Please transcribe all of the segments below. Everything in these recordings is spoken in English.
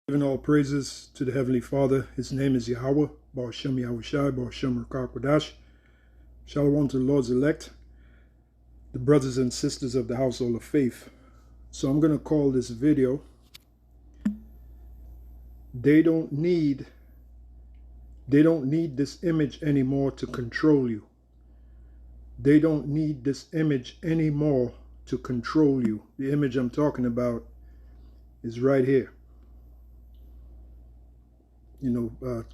Giving all praises to the Heavenly Father. His name is Yahweh, Baal Shem Yahushai, Baal Shem Rakakwadash. Shalom to the Lord's elect, the brothers and sisters of the household of faith. So I'm going to call this video, They don't need this image anymore to control you. They don't need this image anymore to control you. The image I'm talking about is right here.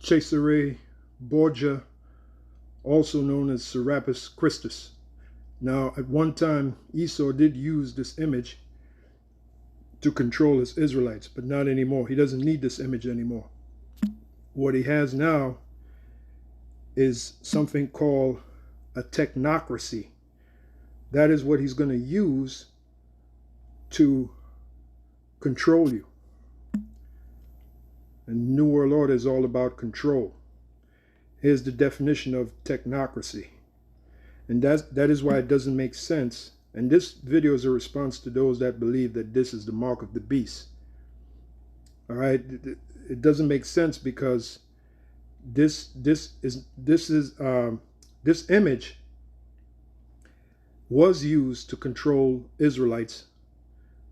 Cesare Borgia, also known as Serapis Christus. Now, at one time, Esau did use this image to control his Israelites, but not anymore. He doesn't need this image anymore. What he has now is something called a technocracy. That is what he's going to use to control you. And New World Order is all about control. Here's the definition of technocracy. And that is why it doesn't make sense. And this video is a response to those that believe that this is the mark of the beast. All right, it doesn't make sense because this image was used to control Israelites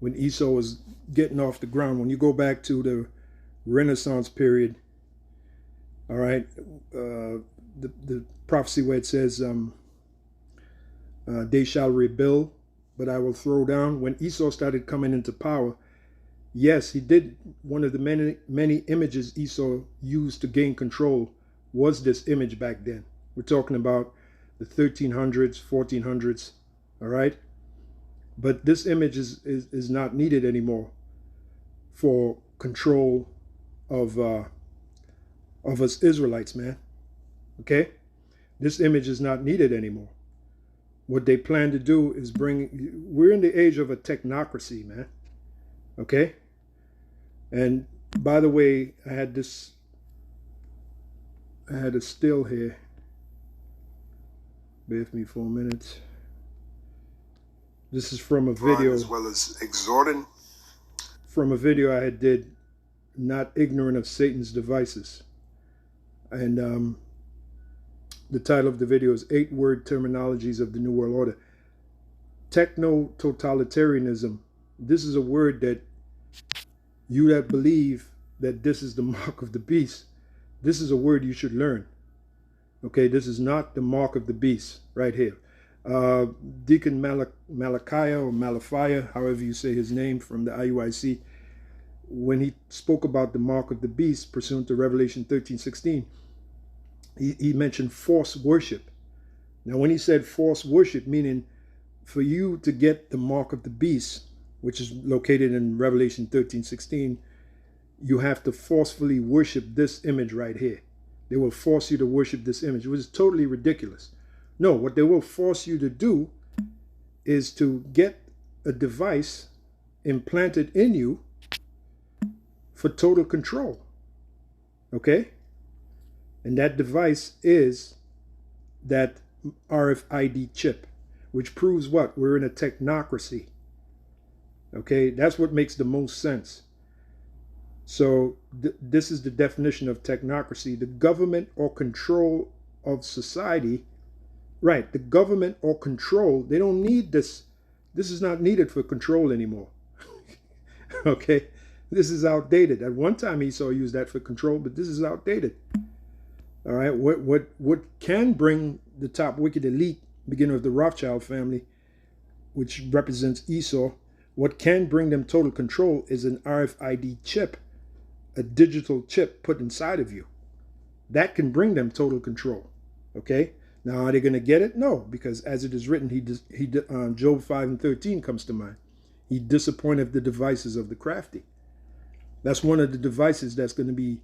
when Esau was getting off the ground. When you go back to the Renaissance period, all right, the prophecy where it says, they shall rebuild, but I will throw down. When Esau started coming into power, yes, he did. One of the many images Esau used to gain control was this image back then. We're talking about the 1300s, 1400s, all right? But this image is not needed anymore for control of us Israelites, man. Okay? This image is not needed anymore. What they plan to do is we're in the age of a technocracy, man. Okay? And by the way, I had a still here. Bear with me for a minute. This is from a video. As well as exhorting. From a video I had did, Not Ignorant of Satan's Devices. And the title of the video is 8-Word Terminologies of the New World Order. Technototalitarianism. This is a word that you that believe that this is the mark of the beast, this is a word you should learn. Okay, this is not the mark of the beast right here. Deacon Malachi or Malafia, however you say his name, from the IUIC, when he spoke about the mark of the beast pursuant to Revelation 13:16, he mentioned false worship. Now, when he said false worship, meaning for you to get the mark of the beast, which is located in Revelation 13:16, you have to forcefully worship this image right here. They will force you to worship this image, which is totally ridiculous. No, what they will force you to do is to get a device implanted in you for total control. Okay? And that device is that RFID chip, which proves what? We're in a technocracy. Okay? That's what makes the most sense. So this is the definition of technocracy. The government or control of society. Right, the government or control, they don't need this. This is not needed for control anymore. Okay? This is outdated. At one time Esau used that for control, but this is outdated. All right, what can bring the top wicked elite, beginning of the Rothschild family, which represents Esau, what can bring them total control is an RFID chip, a digital chip put inside of you. That can bring them total control. Okay? Now, are they going to get it? No, because as it is written, Job 5:13 comes to mind. He disappointed the devices of the crafty. That's one of the devices that's going to be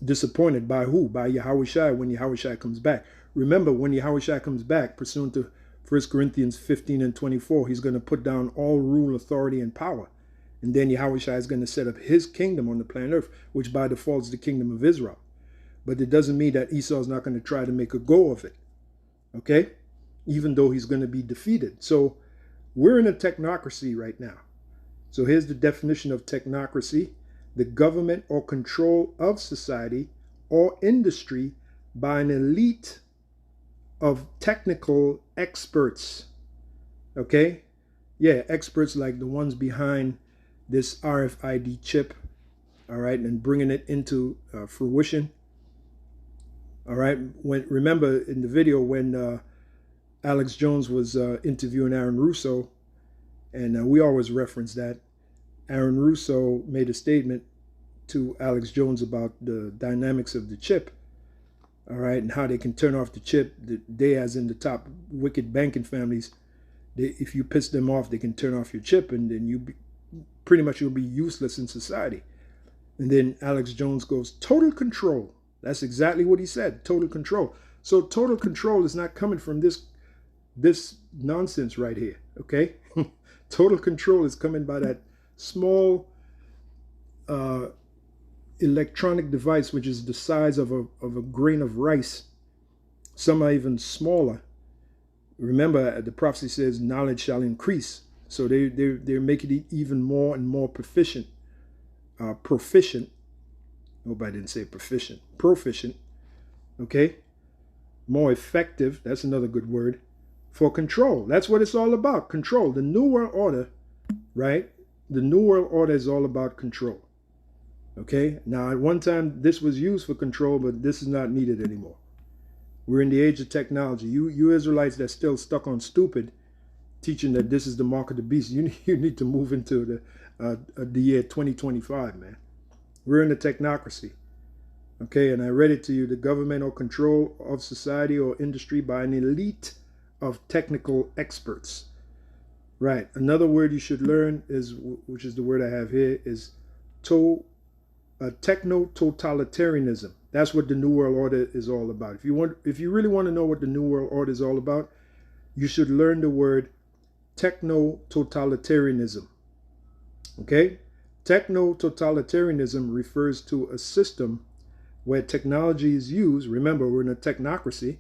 disappointed by who? By Yahushai when Yahushai comes back. Remember, when Yahushai comes back, pursuant to 1 Corinthians 15:24, he's going to put down all rule, authority, and power. And then Yahushai is going to set up his kingdom on the planet Earth, which by default is the kingdom of Israel. But it doesn't mean that Esau is not going to try to make a go of it. Okay? Even though he's going to be defeated. So we're in a technocracy right now. So here's the definition of technocracy. the government or control of society or industry by an elite of technical experts. Okay? Yeah, experts like the ones behind this RFID chip, all right, and bringing it into fruition. All right. Remember in the video when Alex Jones was interviewing Aaron Russo, and we always reference that. Aaron Russo made a statement to Alex Jones about the dynamics of the chip, all right, and how they can turn off the chip. They, as in the top wicked banking families, if you piss them off, they can turn off your chip, and then pretty much you'll be useless in society. And then Alex Jones goes, total control. That's exactly what he said, total control. So total control is not coming from this nonsense right here, okay? Total control is coming by that small electronic device, which is the size of a grain of rice. Some are even smaller. Remember, the prophecy says knowledge shall increase. So they're making it even more and more proficient. Proficient. Hope I didn't say proficient. Proficient. Okay? More effective. That's another good word. For control. That's what it's all about. Control. The New World Order, right? The New World Order is all about control. Okay? Now, at one time, this was used for control, but this is not needed anymore. We're in the age of technology. You Israelites that's still stuck on stupid, teaching that this is the mark of the beast, you need to move into the year 2025, man. We're in the technocracy. Okay, and I read it to you, the government or control of society or industry by an elite of technical experts. Right. Another word you should learn is, which is the word I have here, is technototalitarianism. That's what the New World Order is all about. If you really want to know what the New World Order is all about, you should learn the word technototalitarianism. Okay? Technototalitarianism refers to a system where technology is used. Remember, we're in a technocracy.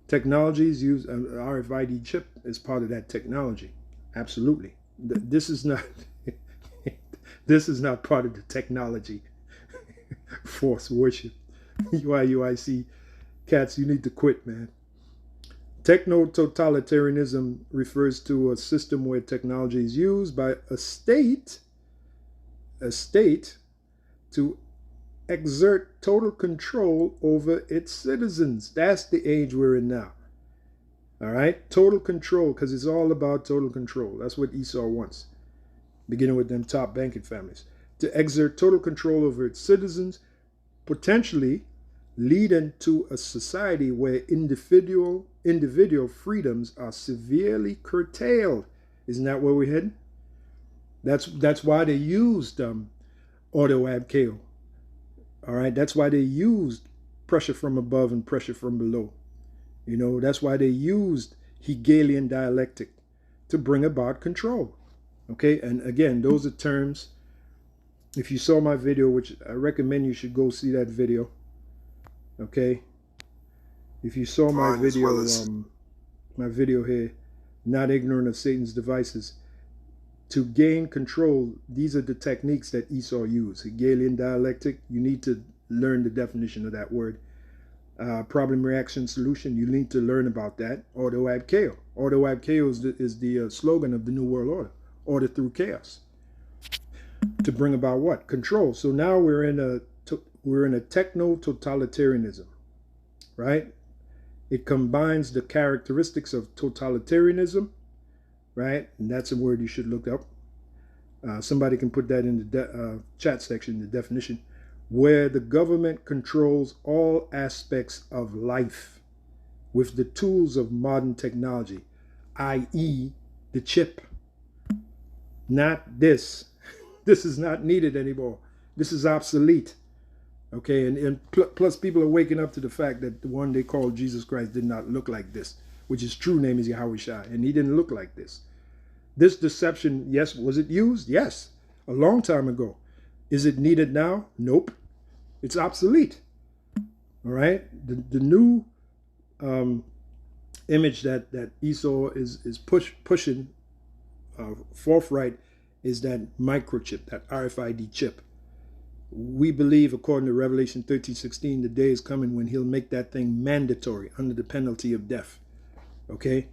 Technology is used. An RFID chip is part of that technology. Absolutely. This is not this is not part of the technology. Force worship. UIC cats, you need to quit, man. Technototalitarianism refers to a system where technology is used by a state to exert total control over its citizens. That's the age we're in now. All right? Total control, because it's all about total control. That's what Esau wants, beginning with them top banking families. To exert total control over its citizens, potentially leading to a society where individual freedoms are severely curtailed. Isn't that where we're heading? That's why they used auto abkeo. All right, that's why they used pressure from above and pressure from below. You know, that's why they used Hegelian dialectic to bring about control. Okay, and again, those are terms. If you saw my video, which I recommend you should go see that video. Okay, if you saw my video, my video here, not ignorant of Satan's devices, to gain control, these are the techniques that Esau used. Hegelian dialectic, you need to learn the definition of that word. Problem, reaction, solution, you need to learn about that. Auto abkeo. Auto abkeo is the slogan of the New World Order. Order through chaos. To bring about what? Control. So now we're in a techno-totalitarianism, right? It combines the characteristics of totalitarianism, right? And that's a word you should look up. Somebody can put that in the chat section, the definition, where the government controls all aspects of life with the tools of modern technology, i.e. the chip. Not this. This is not needed anymore. This is obsolete. Okay, and plus people are waking up to the fact that the one they called Jesus Christ did not look like this, which his true name is Yahweh Shai, and he didn't look like this. This deception, yes, was it used? Yes, a long time ago. Is it needed now? Nope. It's obsolete. All right? The new image that Esau is pushing forthright is that microchip, that RFID chip. We believe, according to Revelation 13:16, the day is coming when he'll make that thing mandatory under the penalty of death. Okay?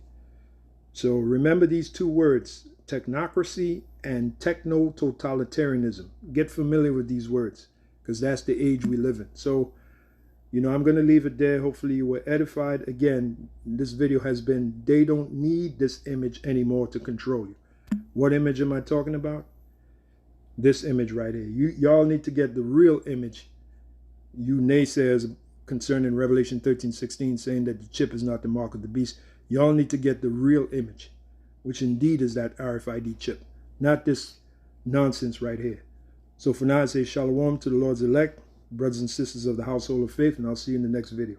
So remember these two words, technocracy and technototalitarianism. Get familiar with these words, because that's the age we live in. So, I'm going to leave it there. Hopefully you were edified. Again, this video has been, they don't need this image anymore to control you. What image am I talking about? This image right here. Y'all need to get the real image. You naysayers concerning Revelation 13:16 saying that the chip is not the mark of the beast. Y'all need to get the real image, which indeed is that RFID chip, not this nonsense right here. So for now, I say shalom to the Lord's elect, brothers and sisters of the household of faith, and I'll see you in the next video.